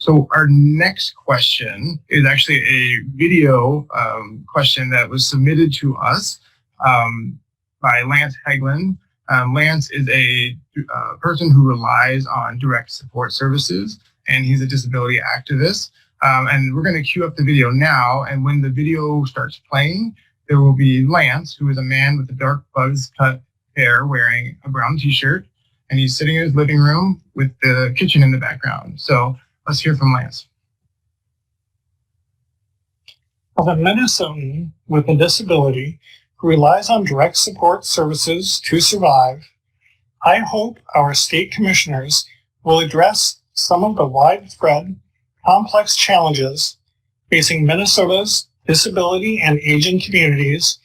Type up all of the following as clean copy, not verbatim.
So our next question is actually a video question that was submitted to us by Lance Haglin. Lance is a person who relies on direct support services, and he's a disability activist. And we're going to queue up the video now, and when the video starts playing, there will be Lance, who is a man with a dark buzz cut hair wearing a brown t-shirt, and he's sitting in his living room with the kitchen in the background. So let's hear from Lance. As a Minnesotan with a disability who relies on direct support services to survive, I hope our state commissioners will address some of the widespread, complex challenges facing Minnesota's disability and aging communities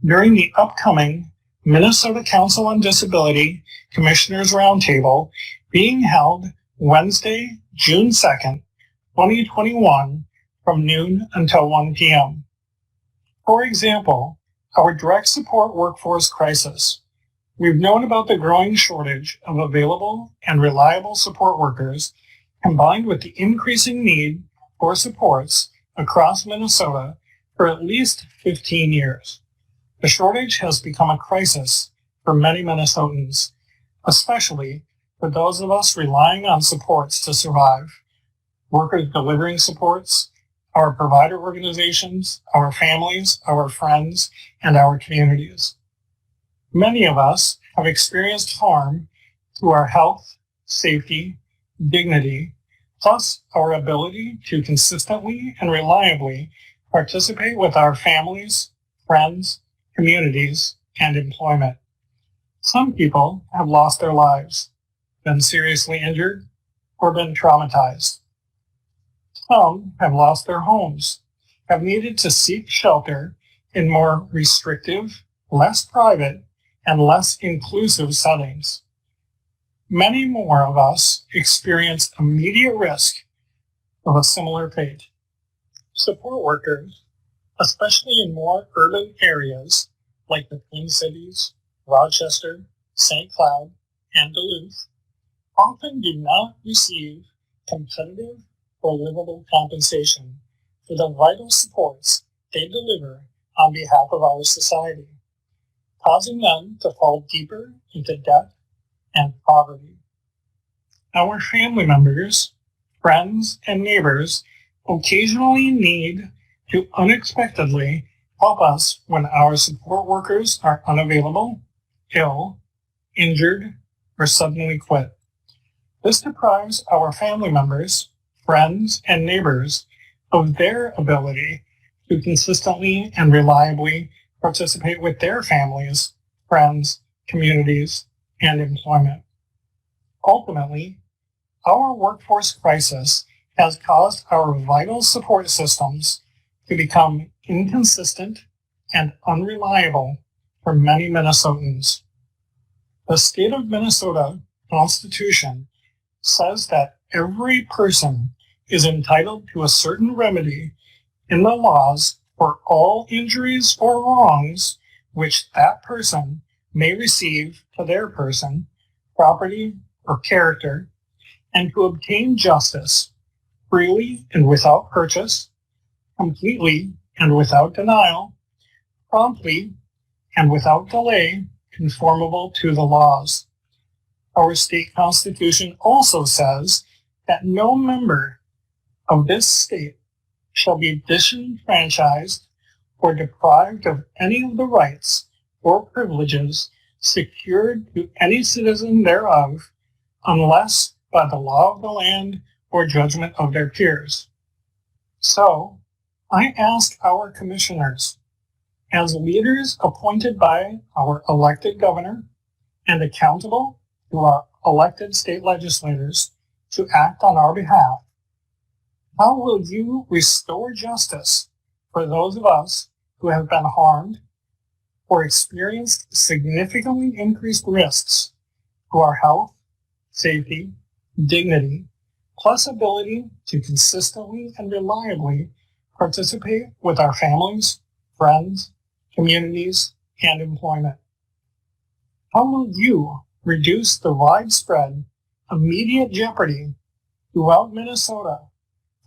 during the upcoming Minnesota Council on Disability Commissioners Roundtable being held Wednesday, June 2nd, 2021, from noon until 1 p.m. For example, our direct support workforce crisis. We've known about the growing shortage of available and reliable support workers, combined with the increasing need for supports across Minnesota for at least 15 years. The shortage has become a crisis for many Minnesotans, especially for those of us relying on supports to survive. Workers delivering supports, our provider organizations, our families, our friends, and our communities. Many of us have experienced harm to our health, safety, dignity, plus our ability to consistently and reliably participate with our families, friends, communities, and employment. Some people have lost their lives, been seriously injured, or been traumatized. Some have lost their homes, have needed to seek shelter in more restrictive, less private, and less inclusive settings. Many more of us experience immediate risk of a similar fate. Support workers, especially in more urban areas like the Twin Cities, Rochester, St. Cloud, and Duluth, often do not receive competitive or livable compensation for the vital supports they deliver on behalf of our society, causing them to fall deeper into debt and poverty. Our family members, friends, and neighbors occasionally need to unexpectedly help us when our support workers are unavailable, ill, injured, or suddenly quit. This deprives our family members, friends, and neighbors of their ability to consistently and reliably participate with their families, friends, communities, and employment. Ultimately, our workforce crisis has caused our vital support systems to become inconsistent and unreliable for many Minnesotans. The state of Minnesota Constitution says that every person is entitled to a certain remedy in the laws for all injuries or wrongs which that person may receive to their person, property, or character, and to obtain justice freely and without purchase, completely and without denial, promptly and without delay, conformable to the laws. Our state constitution also says that no member of this state shall be disenfranchised or deprived of any of the rights or privileges secured to any citizen thereof, unless by the law of the land or judgment of their peers. So, I ask our commissioners, as leaders appointed by our elected governor and accountable to our elected state legislators to act on our behalf, how will you restore justice for those of us who have been harmed or experienced significantly increased risks to our health, safety, dignity, plus ability to consistently and reliably participate with our families, friends, communities, and employment? How will you reduce the widespread, immediate jeopardy throughout Minnesota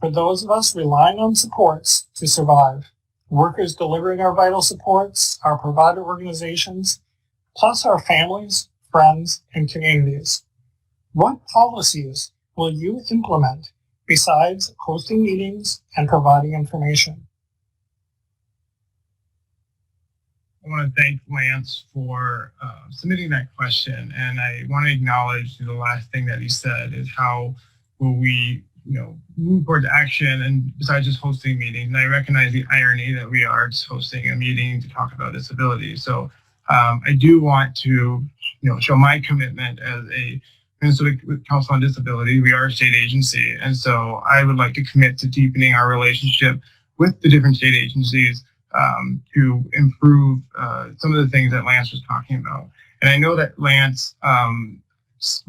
For those of us relying on supports to survive, workers delivering our vital supports, our provider organizations, plus our families, friends, and communities. What policies will you implement besides hosting meetings and providing information? I want to thank Lance for submitting that question, and I want to acknowledge the last thing that he said is how will we, move towards action and besides just hosting meetings. And I recognize the irony that we are just hosting a meeting to talk about disability. So I do want to, show my commitment as a Minnesota Council on Disability. We are a state agency, and so I would like to commit to deepening our relationship with the different state agencies to improve some of the things that Lance was talking about. And I know that Lance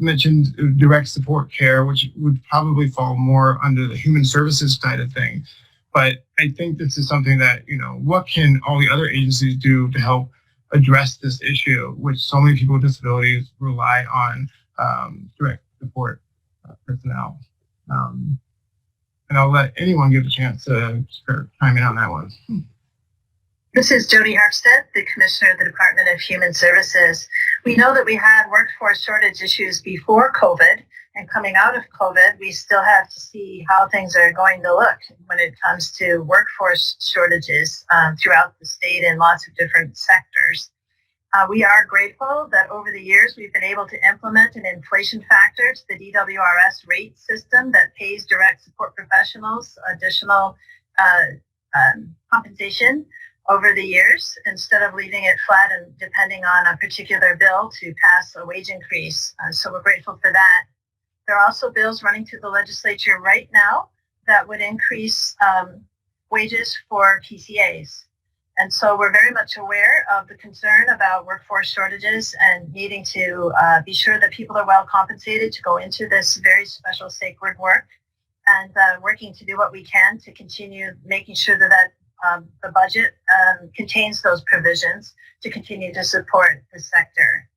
mentioned direct support care, which would probably fall more under the human services side of things. But I think this is something that, what can all the other agencies do to help address this issue, which so many people with disabilities rely on direct support personnel. And I'll let anyone give a chance to start chiming in on that one. This is Jody Harpstead, the Commissioner of the Department of Human Services. We know that we had workforce shortage issues before COVID, and coming out of COVID, we still have to see how things are going to look when it comes to workforce shortages throughout the state in lots of different sectors. We are grateful that over the years, we've been able to implement an inflation factor to the DWRS rate system that pays direct support professionals additional compensation over the years, instead of leaving it flat and depending on a particular bill to pass a wage increase. So we're grateful for that. There are also bills running through the legislature right now that would increase wages for PCAs. And so we're very much aware of the concern about workforce shortages and needing to be sure that people are well compensated to go into this very special sacred work, and working to do what we can to continue making sure that the budget contains those provisions to continue to support the sector.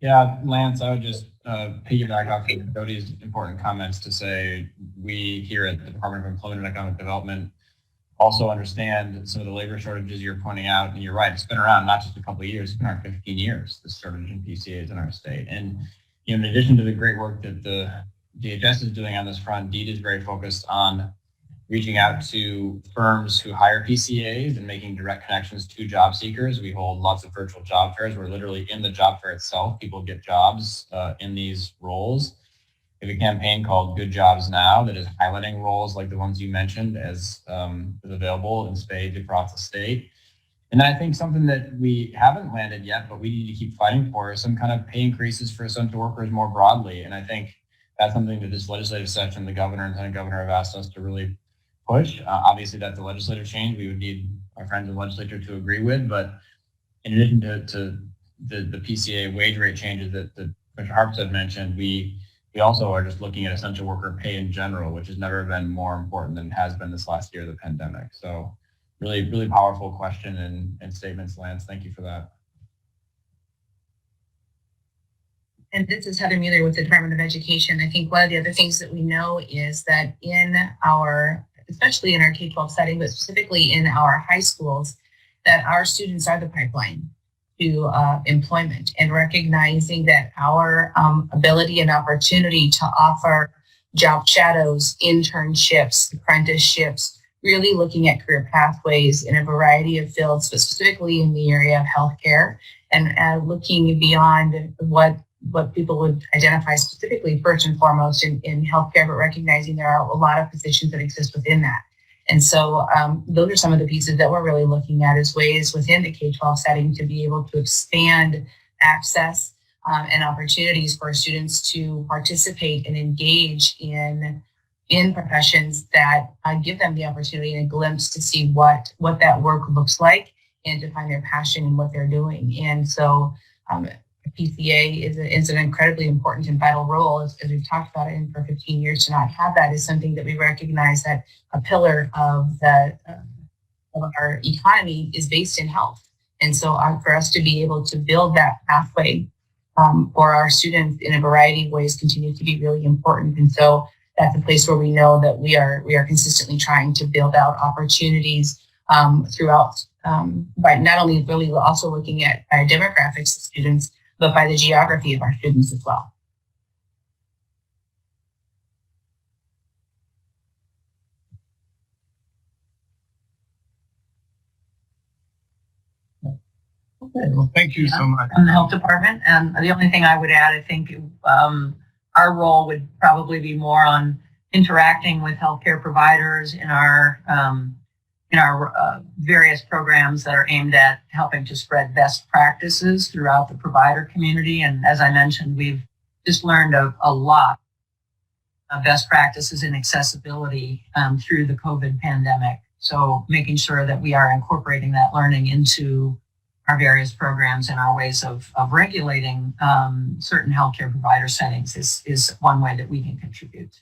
Yeah, Lance, I would just piggyback off of Jody's important comments to say we here at the Department of Employment and Economic Development also understand some of the labor shortages you're pointing out, and you're right, it's been around not just a couple of years, it's been around 15 years, this shortage in PCAs in our state. And in addition to the great work that the DHS is doing on this front, DEED is very focused on reaching out to firms who hire PCAs and making direct connections to job seekers. We hold lots of virtual job fairs where literally in the job fair itself, people get jobs in these roles. We have a campaign called Good Jobs Now that is highlighting roles like the ones you mentioned as available in spades across the state. And I think something that we haven't landed yet, but we need to keep fighting for is some kind of pay increases for essential workers more broadly. And I think that's something that this legislative session, the governor and Lieutenant Governor have asked us to really push. Obviously, that's a legislative change we would need our friends in the legislature to agree with. But in addition to the PCA wage rate changes that Commissioner Harpstead mentioned, we also are just looking at essential worker pay in general, which has never been more important than it has been this last year of the pandemic. So really, really powerful question and statements, Lance. Thank you for that. And this is Heather Mueller with the Department of Education. I think one of the other things that we know is that especially in our K-12 setting, but specifically in our high schools, that our students are the pipeline to employment, and recognizing that our ability and opportunity to offer job shadows, internships, apprenticeships, really looking at career pathways in a variety of fields, but specifically in the area of healthcare, and looking beyond what people would identify specifically first and foremost in healthcare, but recognizing there are a lot of positions that exist within that. And so those are some of the pieces that we're really looking at as ways within the K-12 setting to be able to expand access and opportunities for students to participate and engage in professions that give them the opportunity and a glimpse to see what that work looks like and to find their passion in what they're doing. And so PCA is an incredibly important and vital role, as we've talked about it, and for 15 years to not have that is something that we recognize that a pillar of our economy is based in health. And so for us to be able to build that pathway for our students in a variety of ways continues to be really important. And so that's a place where we know that we are consistently trying to build out opportunities throughout, by not only really also looking at our demographics of students, but by the geography of our students as well. Okay, well, thank you so much. From the health department, and the only thing I would add, I think our role would probably be more on interacting with healthcare providers in our various programs that are aimed at helping to spread best practices throughout the provider community. And as I mentioned, we've just learned a lot of best practices in accessibility through the COVID pandemic. So making sure that we are incorporating that learning into our various programs and our ways of regulating certain healthcare provider settings is one way that we can contribute.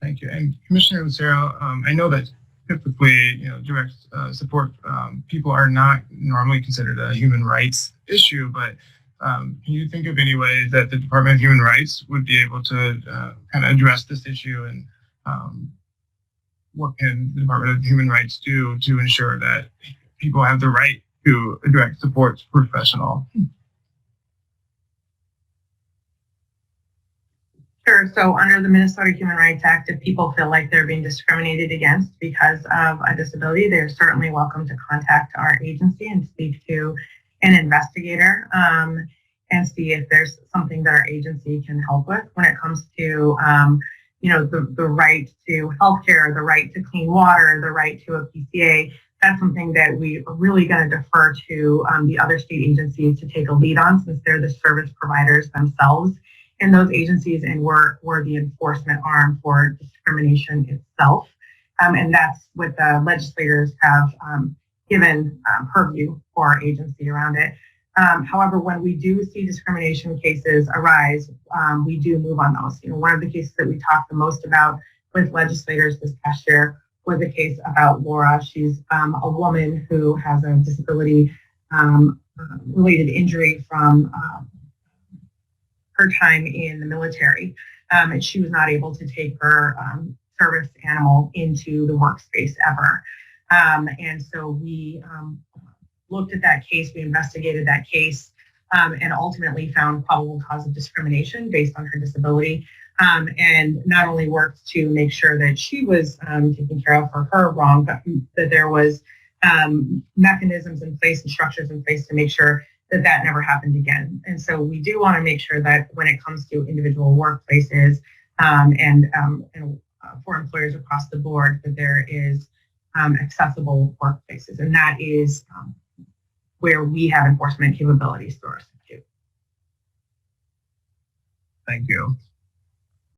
Thank you. And Commissioner Lucero, I know that typically, direct support people are not normally considered a human rights issue, but can you think of any ways that the Department of Human Rights would be able to kind of address this issue, and what can the Department of Human Rights do to ensure that people have the right to a direct support professional? Sure. So under the Minnesota Human Rights Act, if people feel like they're being discriminated against because of a disability, they're certainly welcome to contact our agency and speak to an investigator and see if there's something that our agency can help with when it comes to the right to healthcare, the right to clean water, the right to a PCA. That's something that we are really going to defer to the other state agencies to take a lead on, since they're the service providers themselves in those agencies, and we're the enforcement arm for discrimination itself. And that's what the legislators have given purview for our agency around it. However, when we do see discrimination cases arise, we do move on those. One of the cases that we talked the most about with legislators this past year was a case about Laura. She's a woman who has a disability related injury from her time in the military, and she was not able to take her service animal into the workspace ever. And so we looked at that case, we investigated that case, and ultimately found probable cause of discrimination based on her disability, and not only worked to make sure that she was taken care of for her wrong, but that there was mechanisms in place and structures in place to make sure that never happened again. And so we do want to make sure that when it comes to individual workplaces and for employers across the board, that there is accessible workplaces. And that is where we have enforcement capabilities through our institute. Thank you.